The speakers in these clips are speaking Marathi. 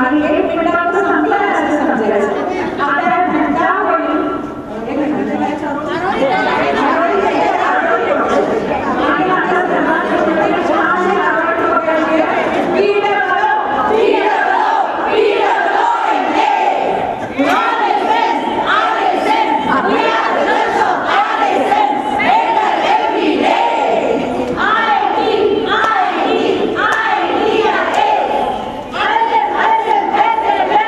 आणि एक मिनिटात संपलं असं समजायचं. आपल्या घंटावळी एक मिनिट आणि आता छानशी आवड पकडायची. Hey!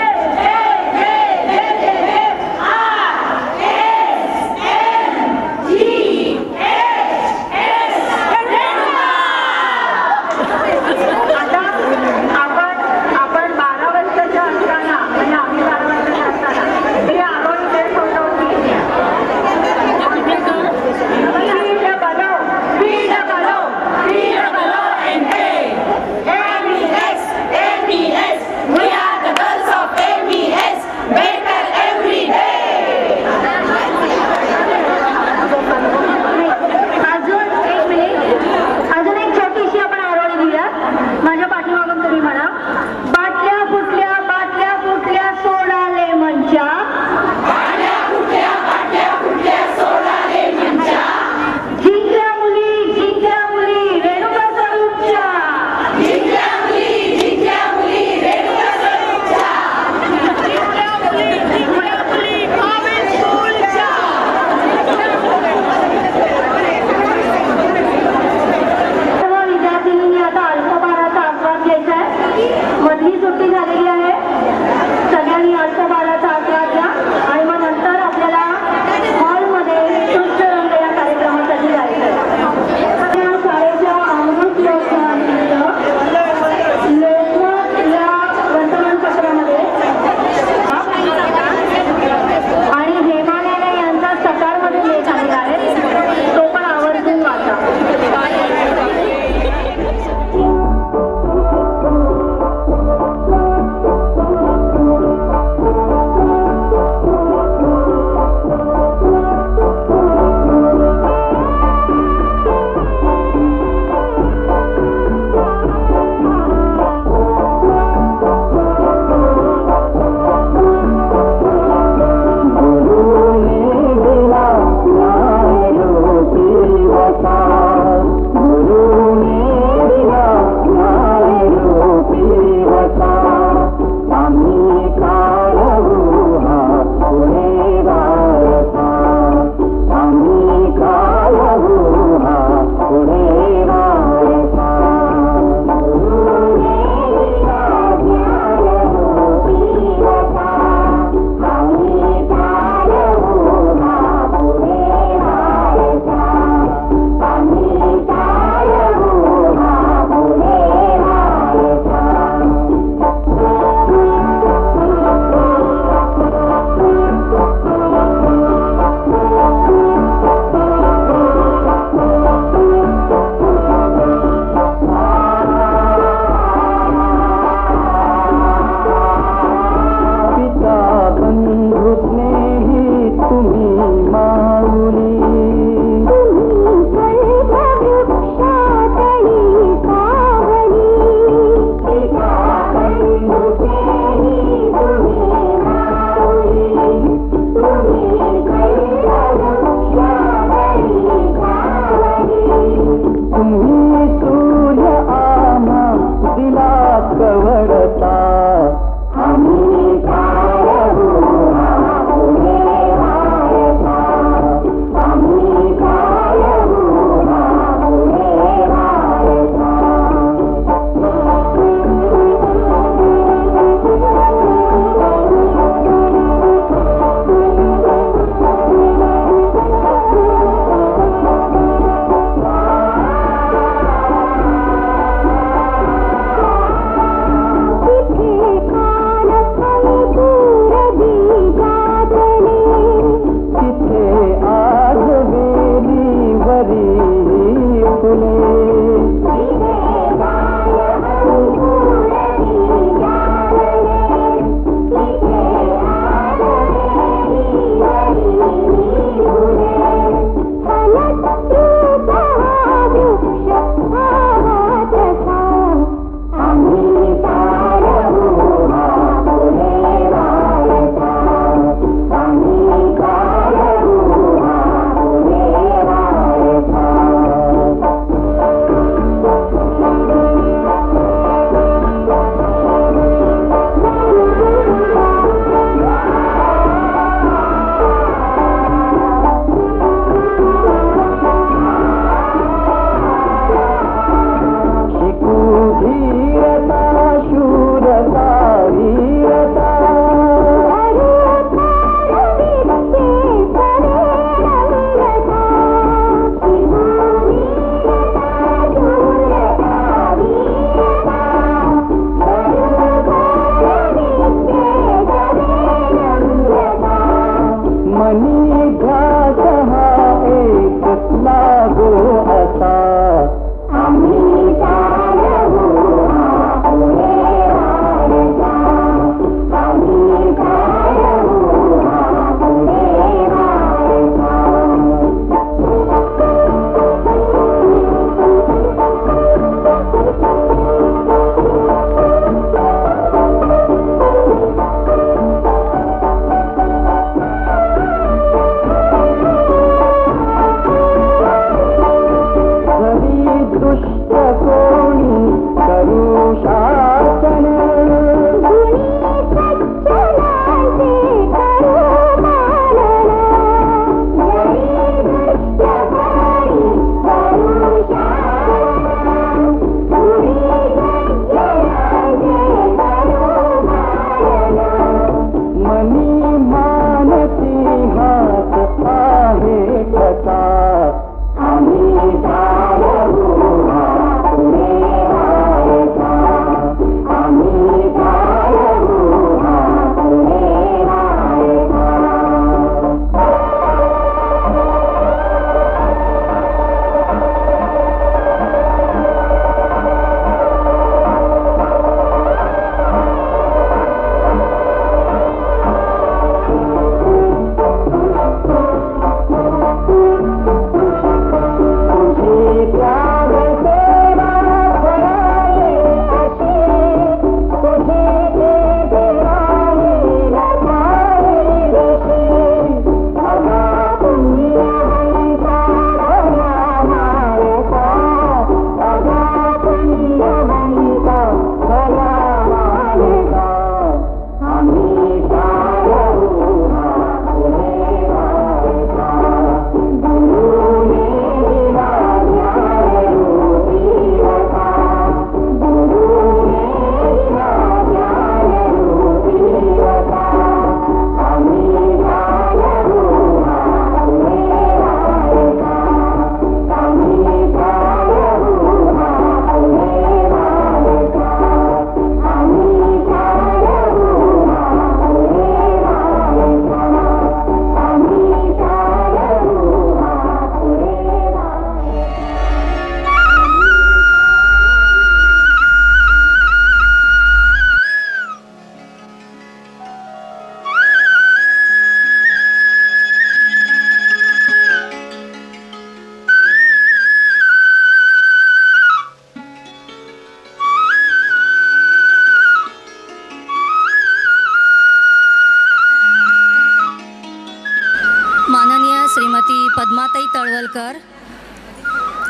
मावलकर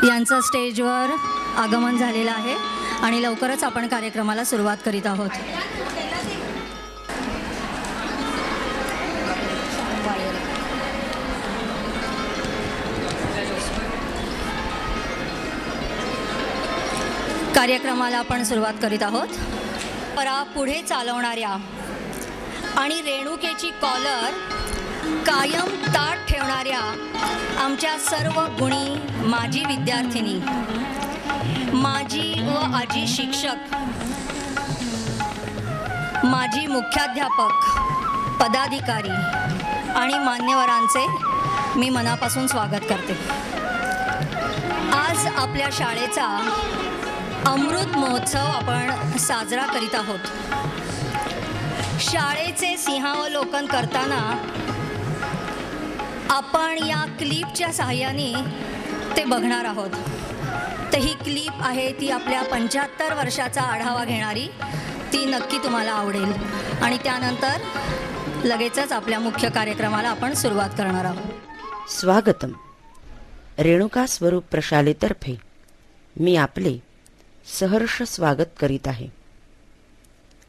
यांचं स्टेजवर आगमन झालेलं आहे आणि लवकरच आपण कार्यक्रमाला सुरुवात करीत आहोत. कार्यक्रमाला आपण सुरुवात करीत आहोत. पुढे चालवणाऱ्या आणि रेणुकेची कॉलर कायम ताट ठेवणाऱ्या आमच्या सर्व गुणी माजी विद्यार्थिनी, माजी व आजी शिक्षक, माजी मुख्याध्यापक, पदाधिकारी आणि मान्यवरांचे मी मनापासून स्वागत करते. आज आपल्या शाळेचा अमृत महोत्सव आपण साजरा करीत आहोत. शाळेचे सिंहावलोकन करताना आपण या क्लिपच्या सहाय्याने ते बघणार आहोत. तर ही क्लिप आहे ती आपल्या 75 वर्षाचा आढावा घेणारी. ती नक्की तुम्हाला आवडेल आणि त्यानंतर लगेचच आपल्या मुख्य कार्यक्रमाला आपण सुरुवात करणार आहोत. स्वागतम. रेणुका स्वरूप प्रशालेतर्फे मी आपले सहर्ष स्वागत करीत आहे.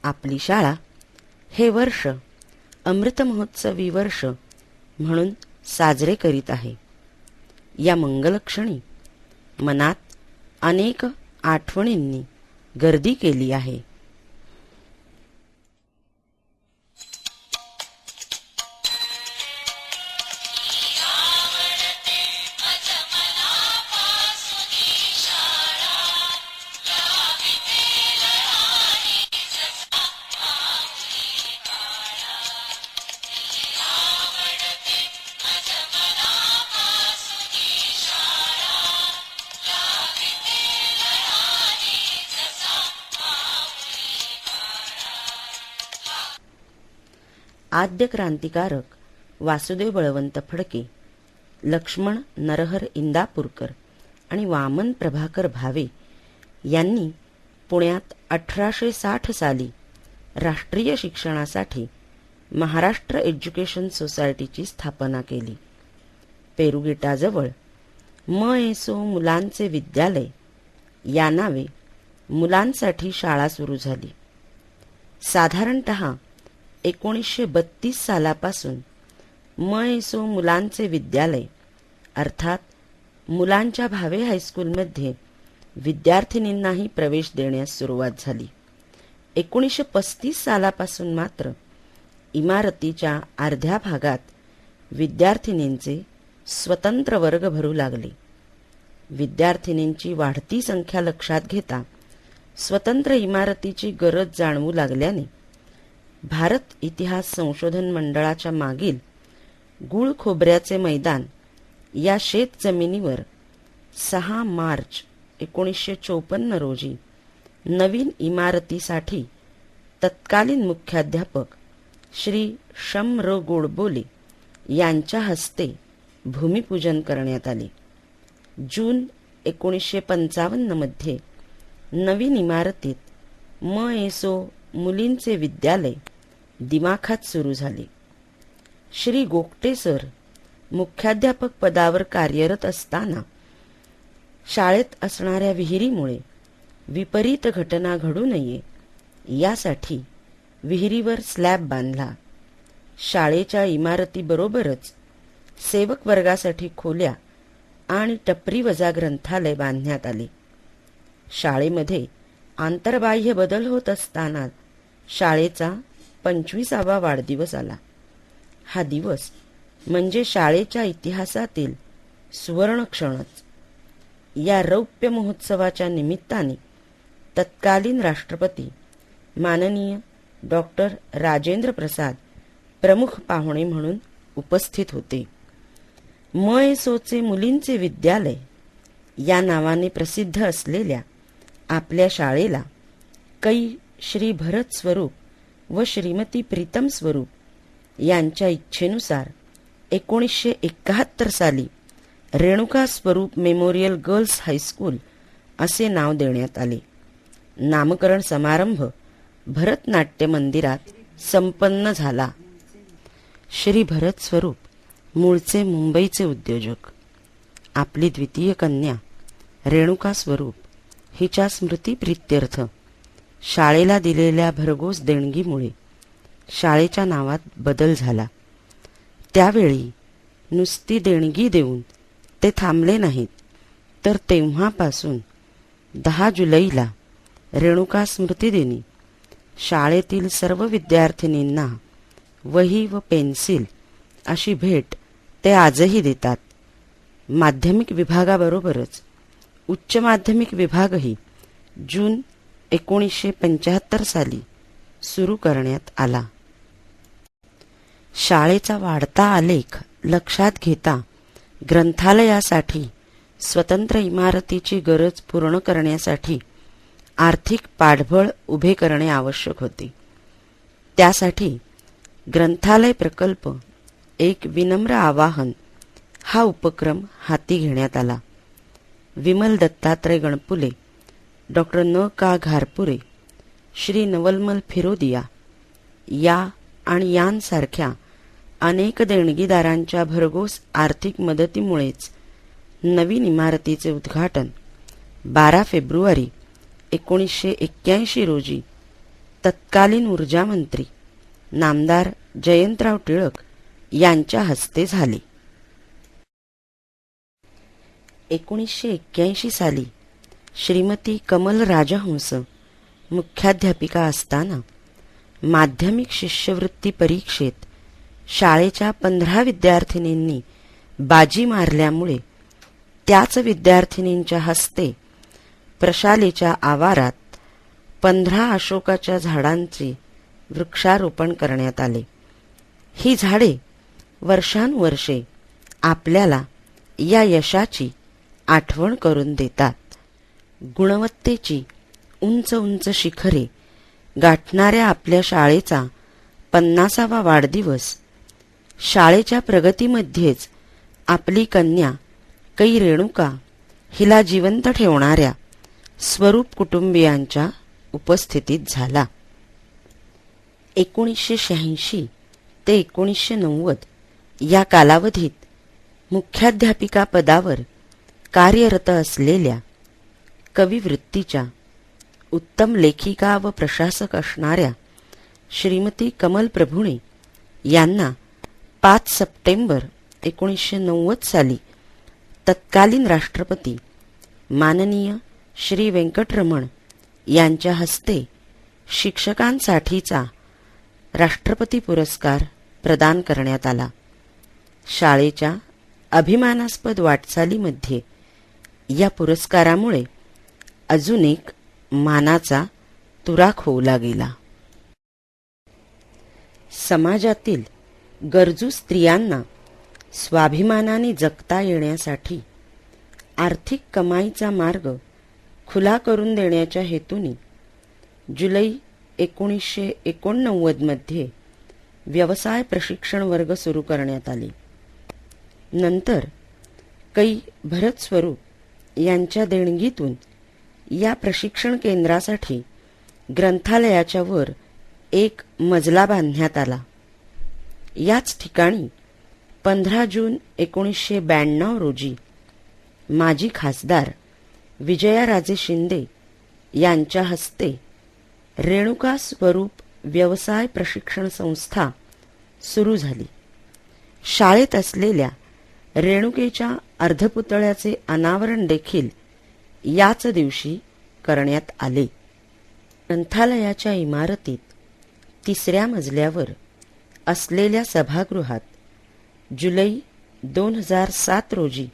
आपली शाळा हे वर्ष अमृत महोत्सवी वर्ष म्हणून साजरे करीत आहे. या मंगलक्षणी मनात अनेक आठवणींनी गर्दी केली आहे. आद्य क्रांतिकारक वासुदेव बळवंत फडके, लक्ष्मण नरहर इंदापूरकर आणि वामन प्रभाकर भावे यांनी पुण्यात 1860 साली राष्ट्रीय शिक्षणासाठी महाराष्ट्र एज्युकेशन सोसायटीची स्थापना केली. पेरुगेटाजवळ म.ए.सो. मुलांचे विद्यालय या नावे मुलांसाठी शाळा सुरू झाली. साधारणतः 1932 सालापासून म.ए.सो. मुलांचे विद्यालय अर्थात मुलांच्या भावे हायस्कूलमध्ये विद्यार्थिनींनाही प्रवेश देण्यास सुरुवात झाली. 1935 सालापासून मात्र इमारतीच्या अर्ध्या भागात विद्यार्थिनींचे स्वतंत्र वर्ग भरू लागले. विद्यार्थिनींची वाढती संख्या लक्षात घेता स्वतंत्र इमारतीची गरज जाणवू लागल्याने भारत इतिहास संशोधन मंडळाच्या मागील गुळ खोबऱ्याचे मैदान या शेत जमिनीवर 6 मार्च 1954 रोजी नवीन इमारतीसाठी तत्कालीन मुख्याध्यापक श्री शम.र. गोडबोले यांच्या हस्ते भूमिपूजन करण्यात आले. जून 1955 मध्ये नवीन इमारतीत म.ए.सो. मुलींचे विद्यालय दिमाखात सुरू झाले. श्री गोगटे सर मुख्याध्यापक पदावर कार्यरत असताना शाळेत असणाऱ्या विहिरीमुळे विपरीत घटना घडू नये यासाठी विहिरीवर स्लॅब बांधला. शाळेच्या इमारतीबरोबरच सेवक वर्गासाठी खोल्या आणि टपरी वजा ग्रंथालय बांधण्यात आले. शाळेमध्ये आंतरबाह्य बदल होत असताना शाळेचा 25वा वाढदिवस आला. हा दिवस म्हणजे शाळेच्या इतिहासातील सुवर्ण क्षणच. या रौप्य महोत्सवाच्या निमित्ताने तत्कालीन राष्ट्रपती माननीय डॉक्टर राजेंद्र प्रसाद प्रमुख पाहुणे म्हणून उपस्थित होते. म.ए.सो.चे मुलींचे विद्यालय या नावाने प्रसिद्ध असलेल्या आपल्या शाळेला कै श्री भरत स्वरूप व श्रीमती प्रीतम स्वरूप यांच्या इच्छेनुसार 1971 साली रेणुका स्वरूप मेमोरियल गर्ल्स हायस्कूल असे नाव देण्यात आले. नामकरण समारंभ भरतनाट्य मंदिरात संपन्न झाला. श्री भरत स्वरूप मूळचे मुंबईचे उद्योजक. आपली द्वितीय कन्या रेणुका स्वरूप हिच्या स्मृतिप्रीत्यर्थ शाळेला दिलेल्या भरघोस देणगीमुळे शाळेच्या नावात बदल झाला. त्यावेळी नुसती देणगी देऊन ते थांबले नाहीत, तर तेव्हापासून 10 जुलैला रेणुका स्मृतिदिनी शाळेतील सर्व विद्यार्थिनींना वही व पेन्सिल अशी भेट ते आजही देतात. माध्यमिक विभागाबरोबरच उच्च माध्यमिक विभागही जून 1975 साली सुरू करण्यात आला. शाळेचा वाढता आलेख लक्षात घेता ग्रंथालयासाठी स्वतंत्र इमारतीची गरज पूर्ण करण्यासाठी आर्थिक पाठबळ उभे करणे आवश्यक होते. त्यासाठी ग्रंथालय प्रकल्प एक विनम्र आवाहन हा उपक्रम हाती घेण्यात आला. विमल दत्तात्रय गणपुले, डॉक्टर न का घारपुरे, श्री नवलमल फिरोदिया या आणि यांसारख्या अनेक देणगीदारांच्या भरघोस आर्थिक मदतीमुळेच नवीन इमारतीचे उद्घाटन 12 फेब्रुवारी 1981 रोजी तत्कालीन ऊर्जामंत्री नामदार जयंतराव टिळक यांच्या हस्ते झाले. 1981 साली श्रीमती कमल राजहंस मुख्याध्यापिका असताना माध्यमिक शिष्यवृत्ती परीक्षेत शाळेच्या 15 विद्यार्थिनींनी बाजी मारल्यामुळे त्याच विद्यार्थिनींच्या हस्ते प्रशालेच्या आवारात 15 अशोकाच्या झाडांचे वृक्षारोपण करण्यात आले. ही झाडे वर्षानुवर्षे आपल्याला या यशाची आठवण करून देतात. गुणवत्तेची उंच उंच शिखरे गाठणाऱ्या आपल्या शाळेचा 50वा वाढदिवस शाळेच्या प्रगतीमध्येच आपली कन्या कै रेणुका हिला जिवंत ठेवणाऱ्या स्वरूप कुटुंबियांच्या उपस्थितीत झाला. 1986 ते 1990 या कालावधीत मुख्याध्यापिका पदावर कार्यरत असलेल्या कविवृत्तीच्या उत्तम लेखिका व प्रशासक असणाऱ्या श्रीमती कमल प्रभुणे यांना 5 सप्टेंबर 1990 साली तत्कालीन राष्ट्रपती माननीय श्री व्यंकटरमण यांच्या हस्ते शिक्षकांसाठीचा राष्ट्रपती पुरस्कार प्रदान करण्यात आला. शाळेच्या अभिमानास्पद वाटचालीमध्ये या पुरस्कारामुळे अजून एक मानाचा तुरा खोवला गेला. समाजातील गरजू स्त्रियांना स्वाभिमानाने जगता येण्यासाठी आर्थिक कमाईचा मार्ग खुला करून देण्याच्या हेतूने जुलै 1989 मध्ये व्यवसाय प्रशिक्षण वर्ग सुरू करण्यात आले. नंतर कै भरत स्वरूप यांच्या देणगीतून या प्रशिक्षण केंद्रासाठी ग्रंथालयाच्या वर एक मजला बांधण्यात आला. याच ठिकाणी 15 जून 1992 रोजी माजी खासदार विजयाराजे शिंदे यांच्या हस्ते रेणुका स्वरूप व्यवसाय प्रशिक्षण संस्था सुरू झाली. शाळेत असलेल्या रेणुकेच्या अर्धपुतळ्याचे अनावरण देखील याच दिवशी करण्यात आले. ग्रंथालयाच्या इमारतीत 3ऱ्या मजल्यावर असलेल्या सभागृहात जुलै 2007 रोजी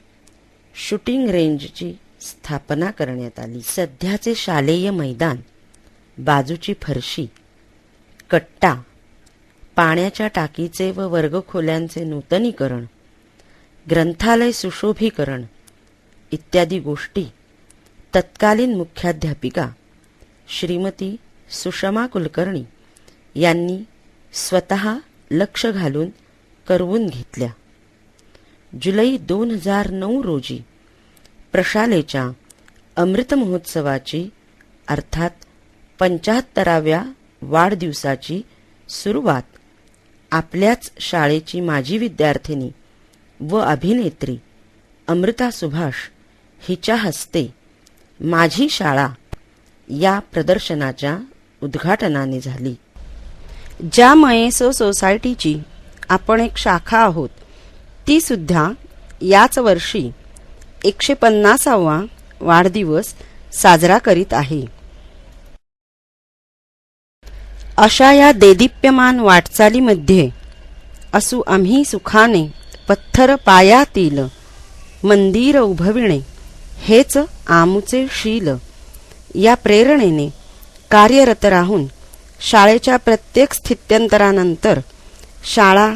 शूटिंग रेंजची स्थापना करण्यात आली. सध्याचे शालेय मैदान, बाजूची फरशी, कट्टा, पाण्याच्या टाकीचे व वर्गखोल्यांचे नूतनीकरण, ग्रंथालय सुशोभीकरण इत्यादी गोष्टी तत्कालीन मुख्याध्यापिका श्रीमती सुषमा कुलकर्णी यांनी स्वतः लक्ष घालून करवून घेतल्या. जुलै 2009 रोजी प्रशालेच्या अमृत महोत्सवाची अर्थात 75व्या वाढदिवसाची सुरुवात आपल्याच शाळेची माजी विद्यार्थिनी व अभिनेत्री अमृता सुभाष हिच्या हस्ते माझी शाळा या प्रदर्शनाच्या उद्घाटनाने झाली. ज्या मयेसो सोसायटीची आपण एक शाखा आहोत ती सुद्धा याच वर्षी 150वा वाढदिवस साजरा करीत आहे. अशा या देदीप्यमान वाटचालीमध्ये असू आम्ही सुखाने पत्थर पायातील मंदिर उभविणे हेच आमुचे शील या प्रेरणेने कार्यरत राहून शाळेच्या प्रत्येक स्थित्यंतरानंतर शाळा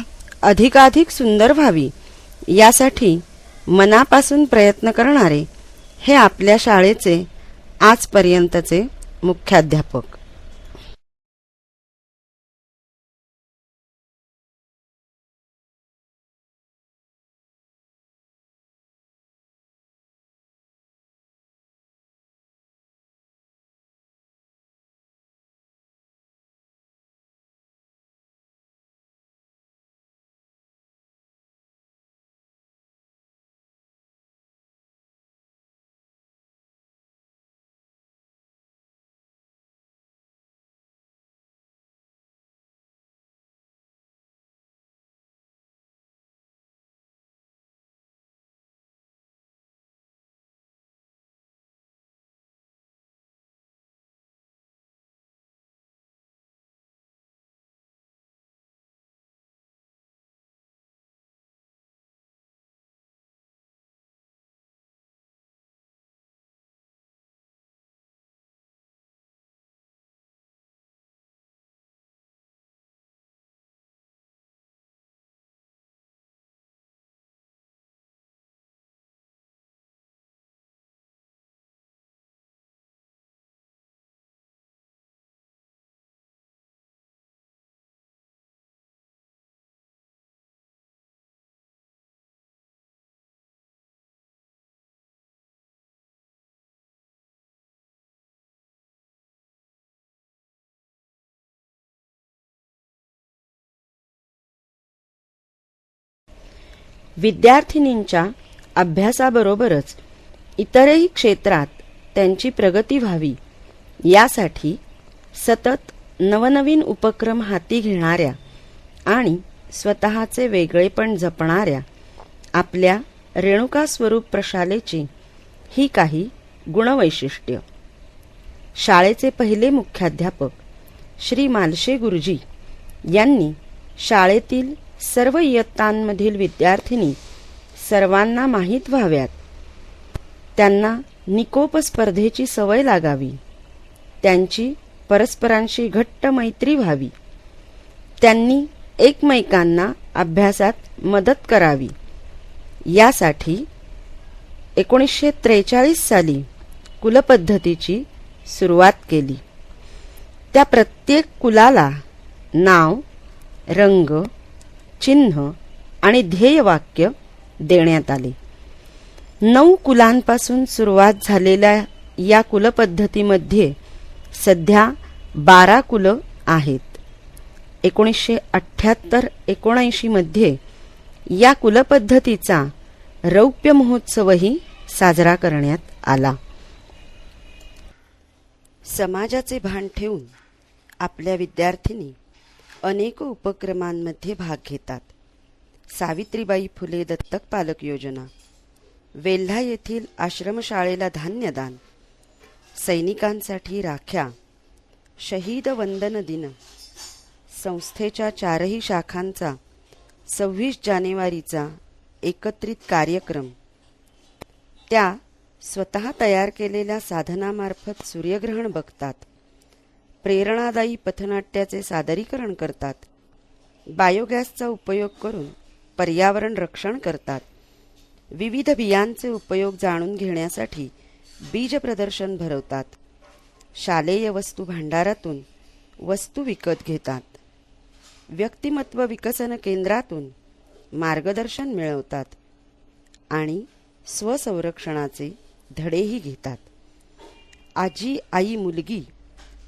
अधिकाधिक सुंदर व्हावी यासाठी मनापासून प्रयत्न करणारे हे आपल्या शाळेचे आजपर्यंतचे मुख्याध्यापक. विद्यार्थिनींच्या अभ्यासाबरोबरच इतरही क्षेत्रात त्यांची प्रगती व्हावी यासाठी सतत नवनवीन उपक्रम हाती घेणाऱ्या आणि स्वतःचे वेगळेपण जपणाऱ्या आपल्या रेणुका स्वरूप प्रशालेची ही काही गुणवैशिष्ट्य. शाळेचे पहिले मुख्याध्यापक श्री मालशे गुरुजी यांनी शाळेतील सर्व इयत्तांमधील विद्यार्थिनी सर्वांना माहीत व्हाव्यात, त्यांना निकोप स्पर्धेची सवय लागावी, त्यांची परस्परांशी घट्ट मैत्री व्हावी, त्यांनी एकमेकांना अभ्यासात मदत करावी यासाठी 1943 साली कुलपद्धतीची सुरुवात केली. त्या प्रत्येक कुलाला नाव, रंग, चिन्ह आणि ध्येयवाक्य देण्यात आले. 9 कुलांपासून सुरुवात झालेल्या या कुलपद्धतीमध्ये सध्या 12 कुलं आहेत. 1978-79 मध्ये या कुलपद्धतीचा रौप्य महोत्सवही साजरा करण्यात आला. समाजाचे भान ठेवून आपल्या विद्यार्थिनी अनेक उपक्रमांमध्ये भाग घेतात. सावित्रीबाई फुले दत्तक पालक योजना, वेल्हा येथील आश्रमशाळेला धान्यदान, सैनिकांसाठी राख्या, शहीद वंदन दिन, संस्थेच्या 4ही शाखांचा 26 जानेवारीचा एकत्रित कार्यक्रम, त्या स्वतः तयार केलेल्या साधनामार्फत सूर्यग्रहण बघतात, प्रेरणादायी पथनाट्याचे सादरीकरण करतात, बायोगॅसचा उपयोग करून पर्यावरण रक्षण करतात, विविध बियांचे उपयोग जाणून घेण्यासाठी बीज प्रदर्शन भरवतात, शालेय वस्तू भांडारातून वस्तू विकत घेतात, व्यक्तिमत्व विकसन केंद्रातून मार्गदर्शन मिळवतात आणि स्वसंरक्षणाचे धडेही घेतात. आजी आई मुलगी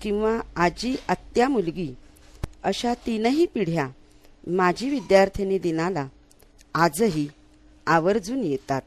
किंवा आजी आत्या मुलगी अशा 3ही पिढ्या माझी विद्यार्थिनी दिनाला आजही आवर्जून येतात.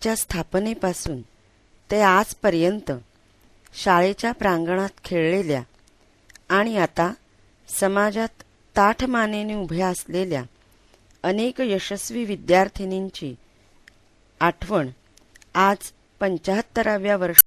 शाळेच्या स्थापनेपासून ते आजपर्यंत शाळेच्या प्रांगणात खेळलेल्या आणि आता समाजात ताठमानेने उभ्या असलेल्या अनेक यशस्वी विद्यार्थिनींची आठवण आज 75व्या वर्षी